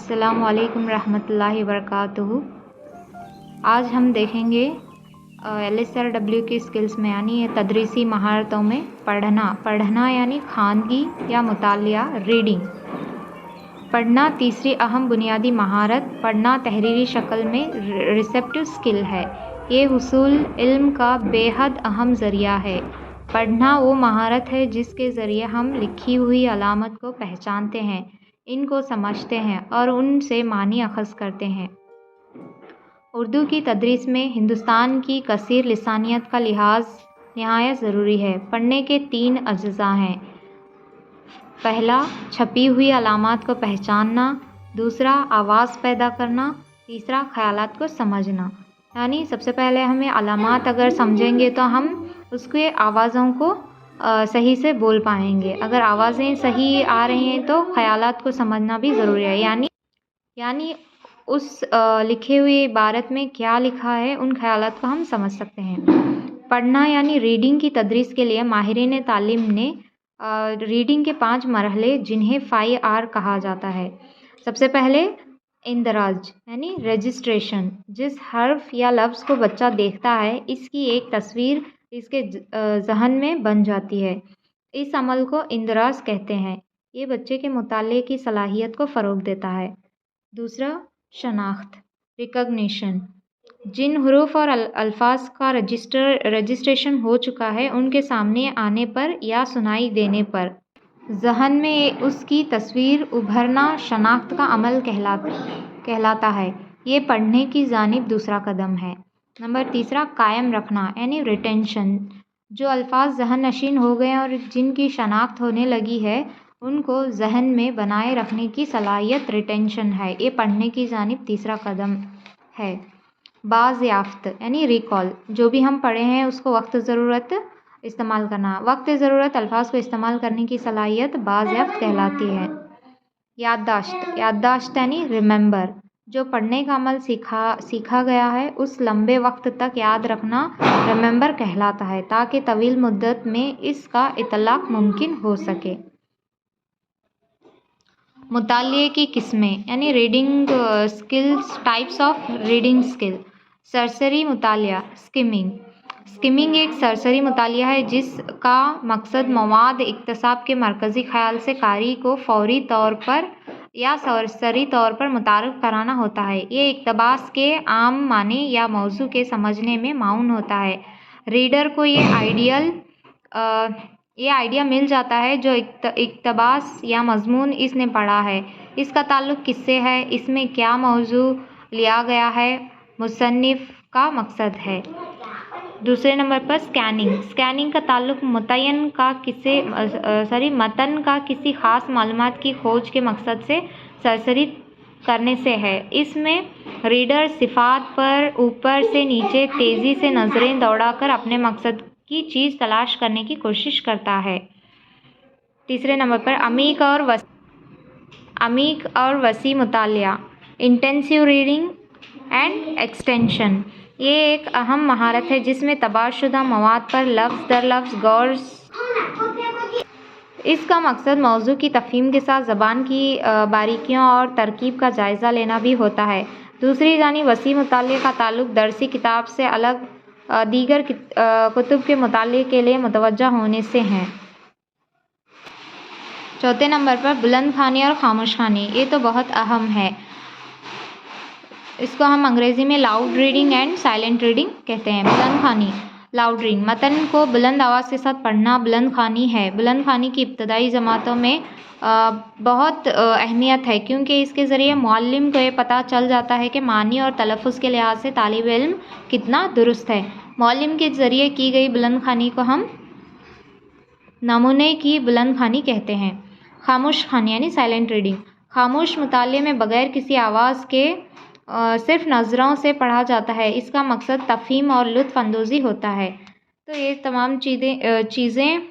अस्सलामु अलैकुम रहमतुल्लाहि वबरकातुहू। आज हम देखेंगे LSRW की स्किल्स में यानी तदरीसी महारतों में पढ़ना यानी ख़वानगी या मुतालिया रीडिंग। पढ़ना तीसरी अहम बुनियादी महारत पढ़ना तहरीरी शक्ल में रिसेप्टिव स्किल है। ये हुसूल इल्म का बेहद अहम ज़रिया है। पढ़ना वो महारत है जिसके ज़रिए हम लिखी हुई अलामत को पहचानते हैं, इनको समझते हैं और उनसे मानी अखज़ करते हैं। उर्दू की तदरीस में हिंदुस्तान की कसीर लिसानियत का लिहाज नहायत ज़रूरी है। पढ़ने के 3 अज्ज़ा हैं। पहला, छपी हुई अलामात को पहचानना। दूसरा, आवाज़ पैदा करना। तीसरा, ख़यालात को समझना। यानी सबसे पहले हमें अलामात अगर समझेंगे तो हम उसके आवाज़ों को सही से बोल पाएंगे। अगर आवाज़ें सही आ रही हैं तो ख़यालात को समझना भी ज़रूरी है। यानी उस लिखे हुए इबारत में क्या लिखा है, उन ख़यालात को हम समझ सकते हैं। पढ़ना यानी रीडिंग की तदरीस के लिए माहिरीन तालीम ने रीडिंग के 5 मरहले जिन्हें 5R कहा जाता है। सबसे पहले इंदराज यानी रजिस्ट्रेशन। जिस हर्फ या लफ्ज़ को बच्चा देखता है इसकी एक तस्वीर इसके ज़हन में बन जाती है। इस अमल को इंदराज कहते हैं। ये बच्चे के मुताले की सलाहियत को फ़रोग़ देता है। दूसरा, शनाख्त रिकग्निशन। जिन हुरूफ और अल्फाज का रजिस्ट्रेशन हो चुका है उनके सामने आने पर या सुनाई देने पर ज़हन में उसकी तस्वीर उभरना शनाख्त का अमल कहलाता है। ये पढ़ने की जानिब दूसरा कदम है। नंबर तीसरा, कायम रखना यानी रिटेंशन। जो अल्फाज ज़हन नशीन हो गए और जिनकी शनाख्त होने लगी है उनको ज़हन में बनाए रखने की सलाहियत रिटेंशन है। ये पढ़ने की जानिब तीसरा कदम है। बाज़याफ्त यानी रिकॉल। जो भी हम पढ़े हैं उसको वक्त ज़रूरत इस्तेमाल करना। वक्त ज़रूरत अल्फाज को इस्तेमाल करने की सलाहियत बाज़याफ्त कहलाती है। याददाश्त यानी रिमेंबर। जो पढ़ने का अमल सीखा गया है उस लंबे वक्त तक याद रखना रिमेंबर कहलाता है ताकि तवील मुद्दत में इसका इतलाक़ मुमकिन हो सके। मुतालिए की किस्में यानी reading skills, types of reading skill. सरसरी मुतालिया स्किमिंग। स्किमिंग एक सरसरी मुतालिया है जिसका मकसद मवाद इक्तसाब के मरकज़ी ख़याल से कारी को फ़ौरी तौर पर या सरसरी तौर पर मुतारफ़ कराना होता है। ये इक़्तिबास के आम माने या मौजू के समझने में माउन होता है। रीडर को ये आइडिया मिल जाता है जो इक़्तिबास या मज़मून इसने पढ़ा है, इसका ताल्लुक़ किससे है, इसमें क्या मौजू लिया गया है, मुसन्निफ़ का मकसद है। दूसरे नंबर पर स्कैनिंग का ताल्लुक़ मतन का किसी ख़ास मालूमात की खोज के मकसद से सरसरी करने से है। इसमें रीडर सिफ़ात पर ऊपर से नीचे तेज़ी से नज़रें दौड़ाकर अपने मकसद की चीज़ तलाश करने की कोशिश करता है। तीसरे नंबर पर अमीक और वसी मुतालिया इंटेंसिव रीडिंग एंड एक्सटेंशन। ये एक अहम महारत है जिसमें तबाशुदा मवाद पर लफ्ज़ दर लफ्ज़ गौर। इसका मकसद मौजू की तफ़हीम के साथ ज़बान की बारीकियों और तरकीब का जायज़ा लेना भी होता है। दूसरी जानिब वसी मुतालिया का ताल्लुक़ दरसी किताब से अलग दीगर कुतुब के मुताले के लिए मुतवज्जा होने से हैं। चौथे नंबर पर बुलंद ख़वानी और ख़ामोश ख़वानी। ये तो बहुत अहम है। इसको हम अंग्रेज़ी में loud reading and silent reading कहते हैं। बुलंद ख़वानी लाउड रीडिंग। मतन को बुलंद आवाज़ के साथ पढ़ना बुलंद ख़वानी है। बुलंद ख़वानी की इब्तदाई जमातों में बहुत अहमियत है क्योंकि इसके ज़रिए मुअल्लिम को ये पता चल जाता है कि मानी और तलफ़्फ़ुज़ के लिहाज से तालिब इल्म कितना दुरुस्त है। मुअल्लिम के ज़रिए की गई बुलंद ख़वानी को हम नमूने की बुलंद ख़वानी कहते हैं। ख़ामोश ख़वानी यानी साइलेंट रीडिंग। ख़ामोश मुताले में बग़ैर किसी आवाज़ के सिर्फ़ नज़रों से पढ़ा जाता है। इसका मकसद तफ़हीम और लुत्फ़ अंदोज़ी होता है। तो ये तमाम चीज़ें